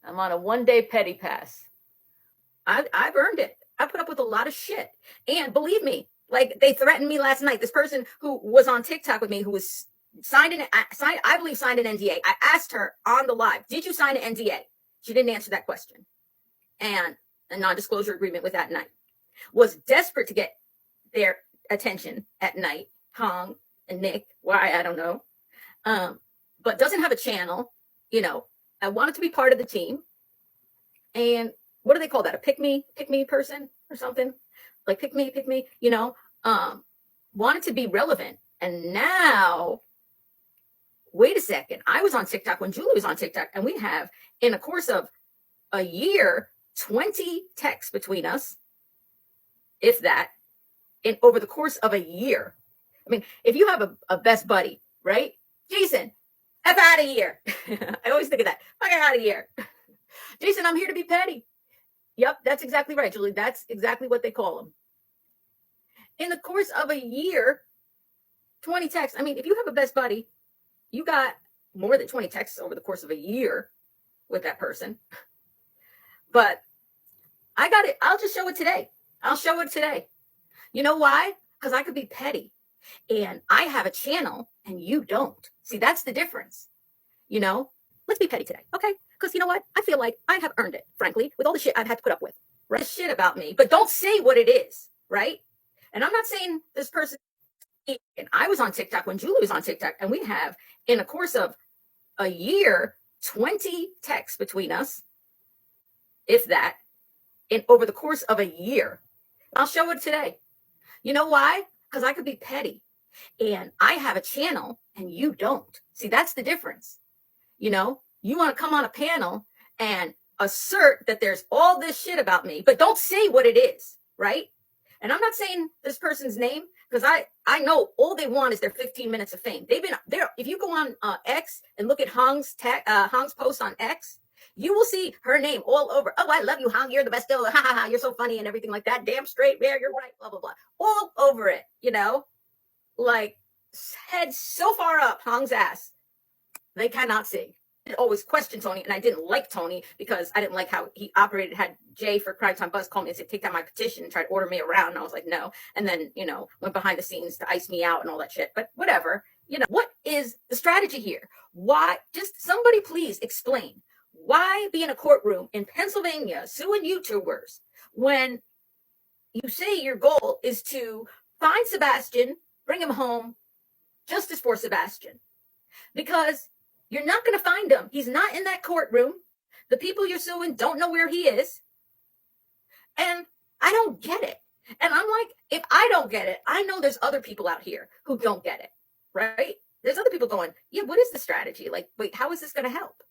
I'm on a 1-day petty pass. I've earned it. I put up with a lot of shit. And believe me, like they threatened me last night. This person who was on TikTok with me, who was signed I believe signed an NDA. I asked her on the live, did you sign an NDA? She didn't answer that question. And a non-disclosure agreement with that night. Was desperate to get their attention at night. Hong and Nick, why, I don't know. But doesn't have a channel. I wanted to be part of the team. And what do they call that? A pick me person or something? Like pick me, wanted to be relevant. And now, wait a second. I was on TikTok when Julie was on TikTok, and we have, in the course of a year, 20 texts between us, if that, in over the course of a year. I mean, if you have a best buddy, right? Jason, F out of here. I always think of that. Fuck out of here. Jason, I'm here to be petty. Yep, that's exactly right, Julie. That's exactly what they call them. In the course of a year, 20 texts. I mean, if you have a best buddy, you got more than 20 texts over the course of a year with that person. But I got it. I'll just show it today. I'll show it today. You know why? Because I could be petty. And I have a channel and you don't. See, that's the difference. Let's be petty today. Okay? Because you know what? I feel like I have earned it, frankly, with all the shit I've had to put up with. Right? Shit about me. But don't say what it is, right? And I'm not saying this person. And I was on TikTok when Julie was on TikTok, and we have, in the course of a year, 20 texts between us, if that, in over the course of a year. I'll show it today. You know why? Because I could be petty. And I have a channel and you don't. See, that's the difference. You want to come on a panel and assert that there's all this shit about me, but don't say what it is, right? And I'm not saying this person's name, because I know all they want is their 15 minutes of fame. They've been there. If you go on X and look at Hong's post on X, you will see her name all over. Oh, I love you, Hong. You're the best. Ha ha ha. You're so funny and everything like that. Damn straight. Yeah, you're right. Blah, blah, blah. All over it, like head so far up Hong's ass, they cannot see. I always questioned Tony, and I didn't like Tony because I didn't like how he operated. Had Jay for CrimeTime Buzz call me and said, take down my petition and try to order me around. And I was like, no. And then, went behind the scenes to ice me out and all that shit. But whatever. What is the strategy here? Why? Just somebody please explain. Why be in a courtroom in Pennsylvania suing YouTubers when you say your goal is to find Sebastian, bring him home, justice for Sebastian? Because you're not going to find him. He's not in that courtroom. The people you're suing don't know where he is. And I don't get it. And I'm like, if I don't get it, I know there's other people out here who don't get it, right? There's other people going, yeah, what is the strategy? Like, wait, how is this going to help?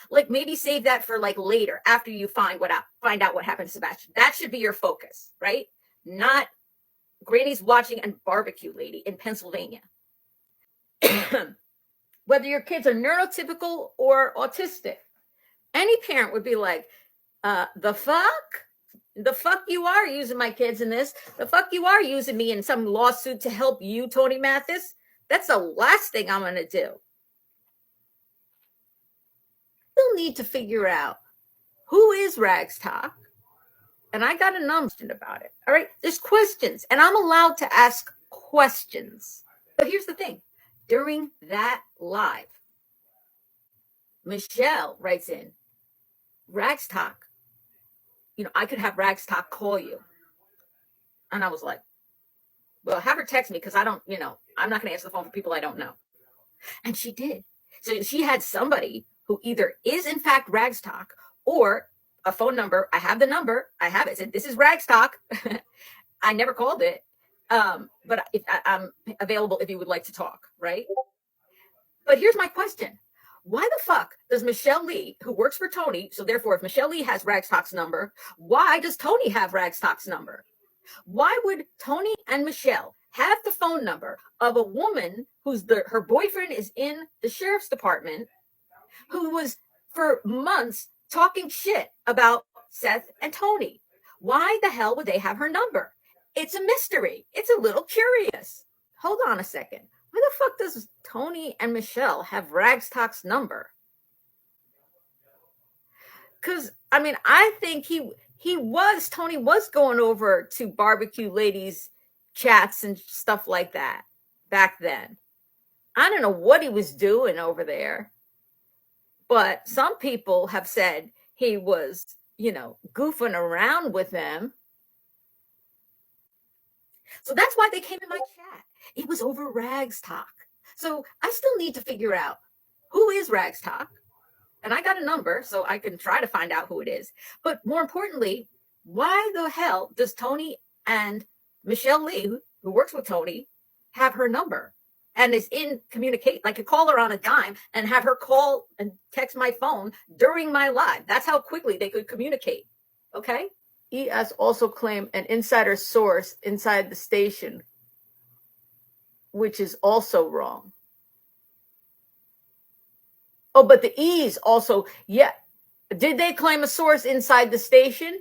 Like maybe save that for like later after you find out what happened to Sebastian. That should be your focus, right? Not Granny's watching and barbecue lady in Pennsylvania. Whether your kids are neurotypical or autistic, any parent would be like, the fuck you are using my kids in this. The fuck you are using me in some lawsuit to help you, Tony Mathis. That's the last thing I'm going to do. You'll need to figure out who is Rags Talk. And I got a number about it. All right. There's questions, and I'm allowed to ask questions. But here's the thing. During that live, Michelle writes in, Rags Talk, I could have Rags Talk call you. And I was like, well, have her text me because I don't, I'm not going to answer the phone for people I don't know. And she did. So she had somebody who either is in fact Rags Talk or a phone number. I have the number. I have it. It said, this is Rags Talk. I never called it. But I'm available if you would like to talk, right? But here's my question. Why the fuck does Michelle Leigh, who works for Tony, so therefore if Michelle Leigh has Rags Talk's number, why does Tony have Rags Talk's number? Why would Tony and Michelle have the phone number of a woman whose her boyfriend is in the sheriff's department, who was for months talking shit about Seth and Tony? Why the hell would they have her number? It's a mystery. It's a little curious. Hold on a second. Why the fuck does Tony and Michelle have Rags Talk's number? Because I mean, I think Tony was going over to barbecue ladies chats and stuff like that back then. I don't know what he was doing over there, but some people have said he was, goofing around with them. So that's why they came in my chat. It was over Rags Talk. So I still need to figure out who is Rags Talk. And I got a number, so I can try to find out who it is. But more importantly, why the hell does Tony and Michelle Leigh, who works with Tony, have her number and is in communicate? I could call her on a dime and have her call and text my phone during my live. That's how quickly they could communicate. Okay? ES also claimed an insider source inside the station, which is also wrong. Oh, but the E's also, yeah. Did they claim a source inside the station?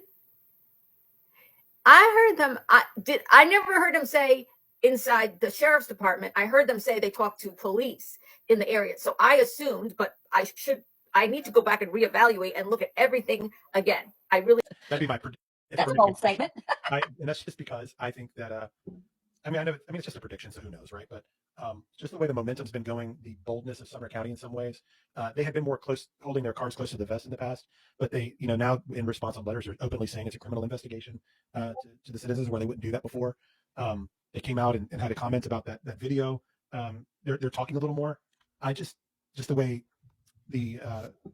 I heard them. I never heard them say inside the sheriff's department. I heard them say they talked to police in the area. So I assumed, but I need to go back and reevaluate and look at everything again. That'd be my prediction. That's a bold statement. And that's just because I think that, I mean, it's just a prediction, so who knows, right? But just the way the momentum's been going, the boldness of Sumner County in some ways, they have been more close, holding their cards close to the vest in the past. But they, now in response on letters, are openly saying it's a criminal investigation to the citizens where they wouldn't do that before. They came out and had a comment about that video. They're talking a little more. Just the way the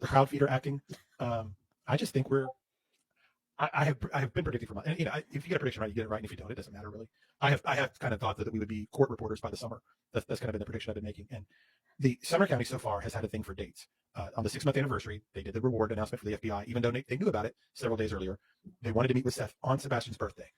crowd feed are acting. I just think I have been predicting for months. And, if you get a prediction right, you get it right. And if you don't, it doesn't matter really. I have kind of thought that we would be court reporters by the summer. That's kind of been the prediction I've been making. And the Sumner County so far has had a thing for dates. On the 6-month anniversary, they did the reward announcement for the FBI, even though they knew about it several days earlier. They wanted to meet with Seth on Sebastian's birthday.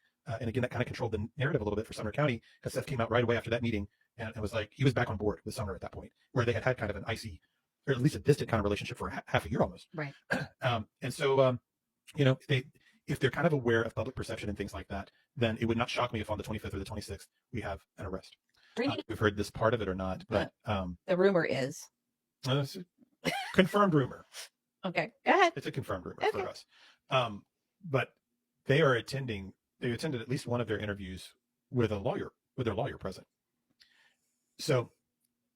And again, that kind of controlled the narrative a little bit for Sumner County, because Seth came out right away after that meeting and was like, he was back on board with Sumner at that point, where they had kind of an icy, or at least a distant kind of relationship for half a year almost. Right. And so, if they're kind of aware of public perception and things like that, then it would not shock me if on the 25th or the 26th we have an arrest. We've heard this part of it or not, but the rumor is it's a confirmed rumor. Okay, go ahead. It's a confirmed rumor for us. But they attended at least one of their interviews with their lawyer present. So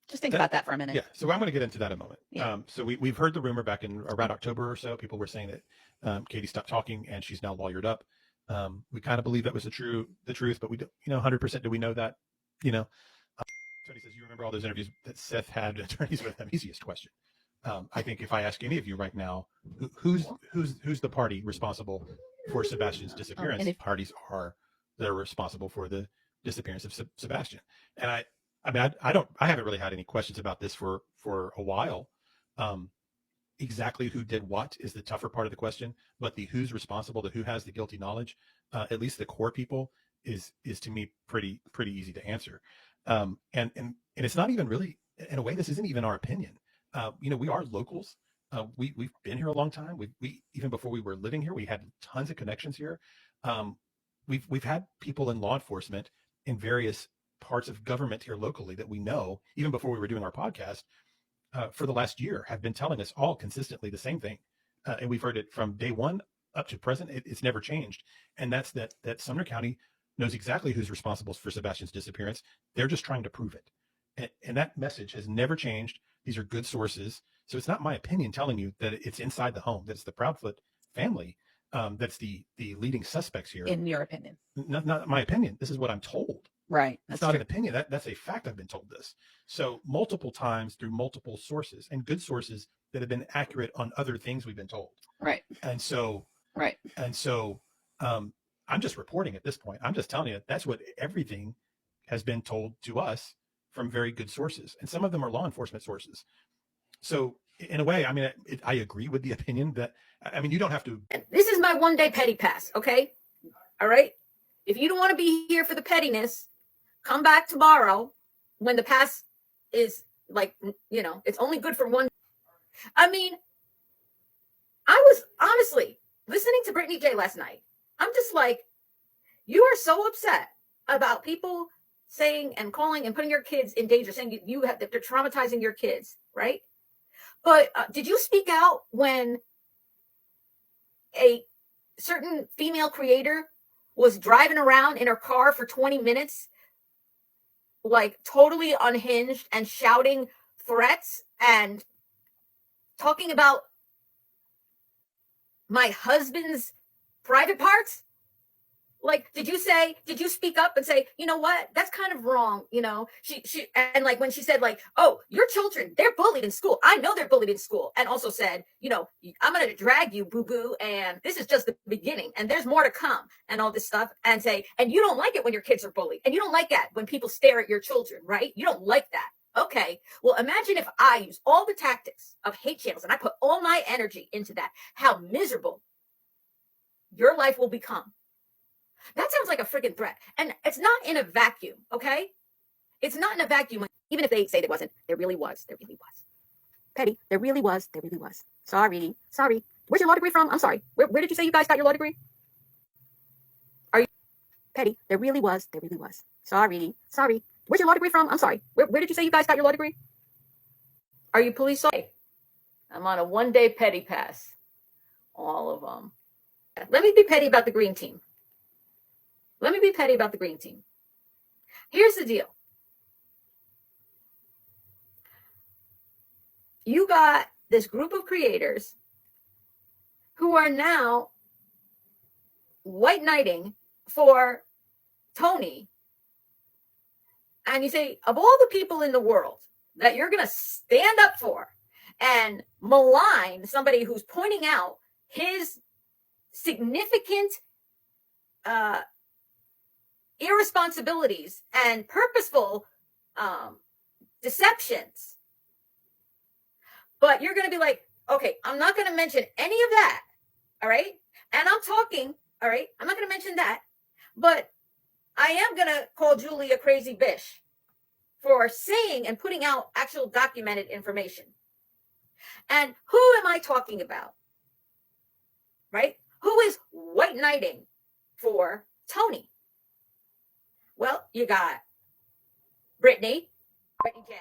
just think about that for a minute. Yeah. So I'm going to get into that in a moment. Yeah. So we've heard the rumor back in around October or so. People were saying that Katie stopped talking and she's now lawyered up. We kind of believe that was the truth, but we don't, 100% do we know that, Tony says, you remember all those interviews that Seth had attorneys with him? Easiest question. I think if I ask any of you right now, who's the party responsible for Sebastian's disappearance? Parties are that are responsible for the disappearance of Sebastian. And I haven't really had any questions about this for a while. Exactly who did what is the tougher part of the question, but the who's responsible, the who has the guilty knowledge, at least the core people, is to me pretty easy to answer. And it's not even really, in a way, this isn't even our opinion. We are locals. We've been here a long time. We even before we were living here, we had tons of connections here. We've had people in law enforcement in various parts of government here locally that we know, even before we were doing our podcast, for the last year, have been telling us all consistently the same thing. And we've heard it from day one up to present. It's never changed. And that's that Sumner County knows exactly who's responsible for Sebastian's disappearance. They're just trying to prove it. And that message has never changed. These are good sources. So it's not my opinion telling you that it's inside the home, that it's the Proudfoot family that's the leading suspects here. In your opinion. Not my opinion. This is what I'm told. Right. That's not an opinion. That's a fact. I've been told this. So multiple times through multiple sources, and good sources that have been accurate on other things we've been told. Right. And so I'm just reporting at this point. I'm just telling you that's what everything has been told to us from very good sources. And some of them are law enforcement sources. So in a way, I agree with the opinion that, you don't have to. This is my 1 day petty pass. Okay. All right. If you don't want to be here for the pettiness, come back tomorrow when the pass is it's only good for one. I was honestly listening to Brittany J last night. I'm just like, you are so upset about people saying and calling and putting your kids in danger, saying that they're traumatizing your kids, right? But did you speak out when a certain female creator was driving around in her car for 20 minutes, like totally unhinged and shouting threats and talking about my husband's private parts? Like, did you speak up and say, you know what, that's kind of wrong, and like when she said like, oh, your children, they're bullied in school, I know they're bullied in school, and also said, I'm going to drag you, boo boo, and this is just the beginning and there's more to come, and all this stuff, and say, and you don't like it when your kids are bullied, and you don't like that when people stare at your children, right? You don't like that. Okay, well, imagine if I use all the tactics of hate channels and I put all my energy into that, how miserable your life will become. That sounds like a freaking threat. And it's not in a vacuum, okay? It's not in a vacuum. Even if they say there wasn't, there really was. There really was. Petty, there really was. There really was. Sorry. Where's your law degree from? I'm sorry. Where did you say you guys got your law degree? Are you Petty, there really was. There really was. Sorry. Where's your law degree from? I'm sorry. Where did you say you guys got your law degree? Are you police? I'm on a 1-day petty pass. All of them. Let me be petty about the green team. Here's the deal. You got this group of creators who are now white knighting for Tony. And you say, of all the people in the world that you're going to stand up for and malign somebody who's pointing out his significant irresponsibilities and purposeful deceptions, but you're going to be like, okay, I'm not going to mention any of that, all right? And I'm talking, all right? I'm not going to mention that, but I am going to call Julie a crazy bitch for saying and putting out actual documented information. And who am I talking about, right? Who is white knighting for Tony? Well, you got Brittany J.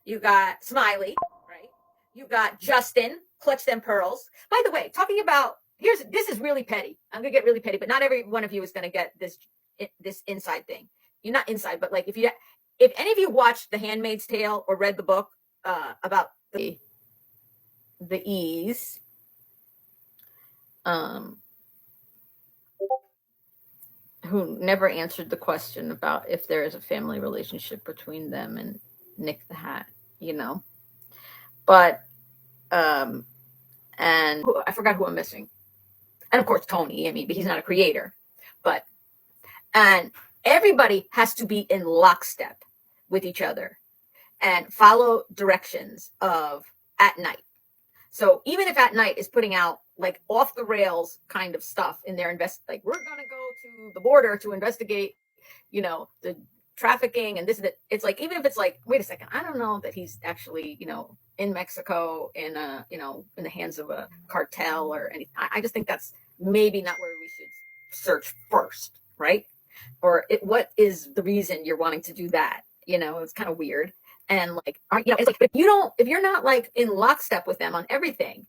You got Smiley, right? You got Justin, Clutch Them Pearls. By the way, talking about, this is really petty. I'm going to get really petty, but not every one of you is going to get this inside thing. You're not inside, but like if any of you watched The Handmaid's Tale or read the book about the E's, who never answered the question about if there is a family relationship between them and Nick the Hat, But, and I forgot who I'm missing. And of course, Tony, but he's not a creator. And everybody has to be in lockstep with each other and follow directions of at night. So even if at night is putting out like off the rails kind of stuff in their like we're going to go to the border to investigate, the trafficking and this, that, it's like, even if it's like, wait a second, I don't know that he's actually, in Mexico in the hands of a cartel or anything. I just think that's maybe not where we should search first, right? Or what is the reason you're wanting to do that? It's kind of weird. And like, it's like, if you're not like in lockstep with them on everything,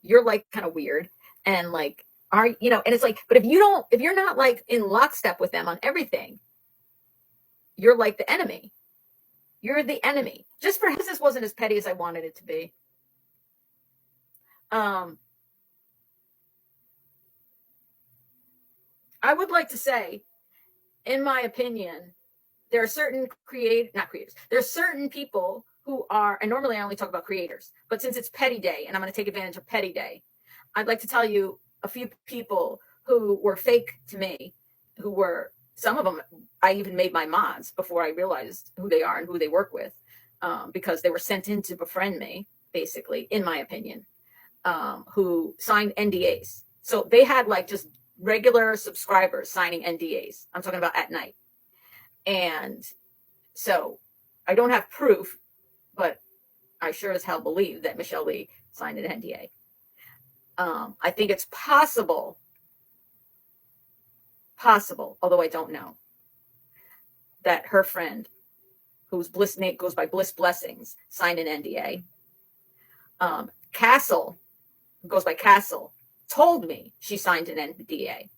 you're like kind of weird. And like, and it's like, but if you're not like in lockstep with them on everything, you're like the enemy. You're the enemy. Just for this wasn't as petty as I wanted it to be. I would like to say, in my opinion, there are certain there's certain people who are, and normally I only talk about creators, but since it's Petty Day and I'm going to take advantage of Petty Day, I'd like to tell you a few people who were fake to me, who were, some of them I even made my mods before I realized who they are and who they work with, because they were sent in to befriend me, basically, in my opinion, who signed NDAs. So they had like just regular subscribers signing NDAs. I'm talking about at night. And so I don't have proof, but I sure as hell believe that Michelle Leigh signed an NDA. I think it's possible, although I don't know, that her friend, whose Bliss name goes by Bliss Blessings, signed an NDA. Castle, who goes by Castle, told me she signed an NDA.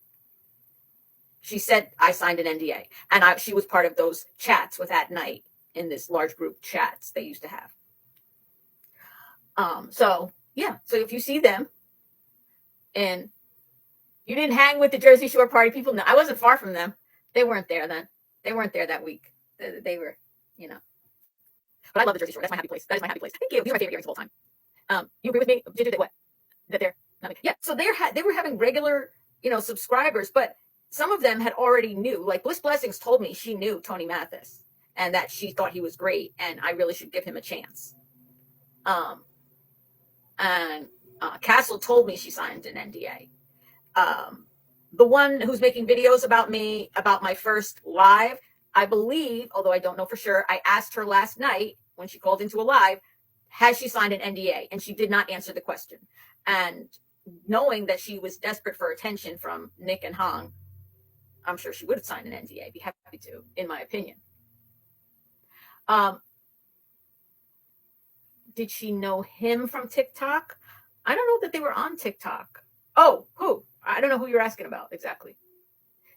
She said, I signed an NDA. And she was part of those chats with At Night in this large group chats they used to have. So if you see them and you didn't hang with the Jersey Shore party people, no, I wasn't far from them. They weren't there then. They weren't there that week. They were, But I love the Jersey Shore. That's my happy place. That is my happy place. Thank you. These are my favorite earrings of all time. You agree with me? What? That they're not, yeah. So they were having regular, subscribers, but some of them had already knew. Like Bliss Blessings told me she knew Tony Mathis and that she thought he was great and I really should give him a chance. And Castle told me she signed an NDA. The one who's making videos about me, about my first live, I believe, although I don't know for sure, I asked her last night when she called into a live, has she signed an NDA? And she did not answer the question. And knowing that she was desperate for attention from Nick and Hong, I'm sure she would have signed an NDA, be happy to, in my opinion. Did she know him from TikTok? I don't know that they were on TikTok. Oh, who? I don't know who you're asking about exactly.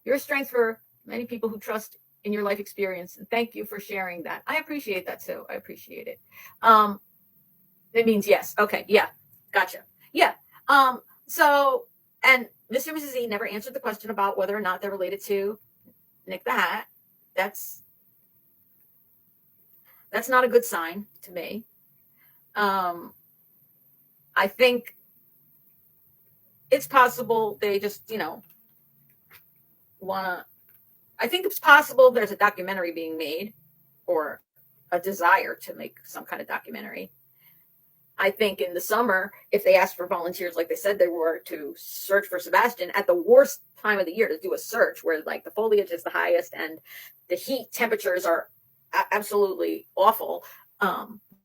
You're a strength for many people who trust in your life experience. And thank you for sharing that. I appreciate that too. I appreciate it. It means yes. Okay. Yeah. Gotcha. Yeah. So, and Mr. and Mrs. E never answered the question about whether or not they're related to Nick the Hat. That's not a good sign to me. I think it's possible they just, I think it's possible there's a documentary being made or a desire to make some kind of documentary. I think in the summer, if they asked for volunteers, like they said they were, to search for Sebastian at the worst time of the year to do a search where like the foliage is the highest and the heat temperatures are absolutely awful,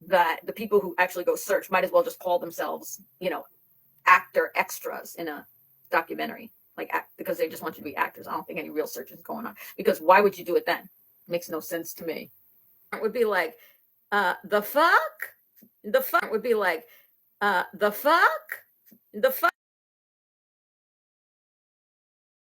that the people who actually go search might as well just call themselves, actor extras in a documentary, because they just want you to be actors. I don't think any real search is going on, because why would you do it then? It makes no sense to me. It would be like, the fuck would be like, the fuck.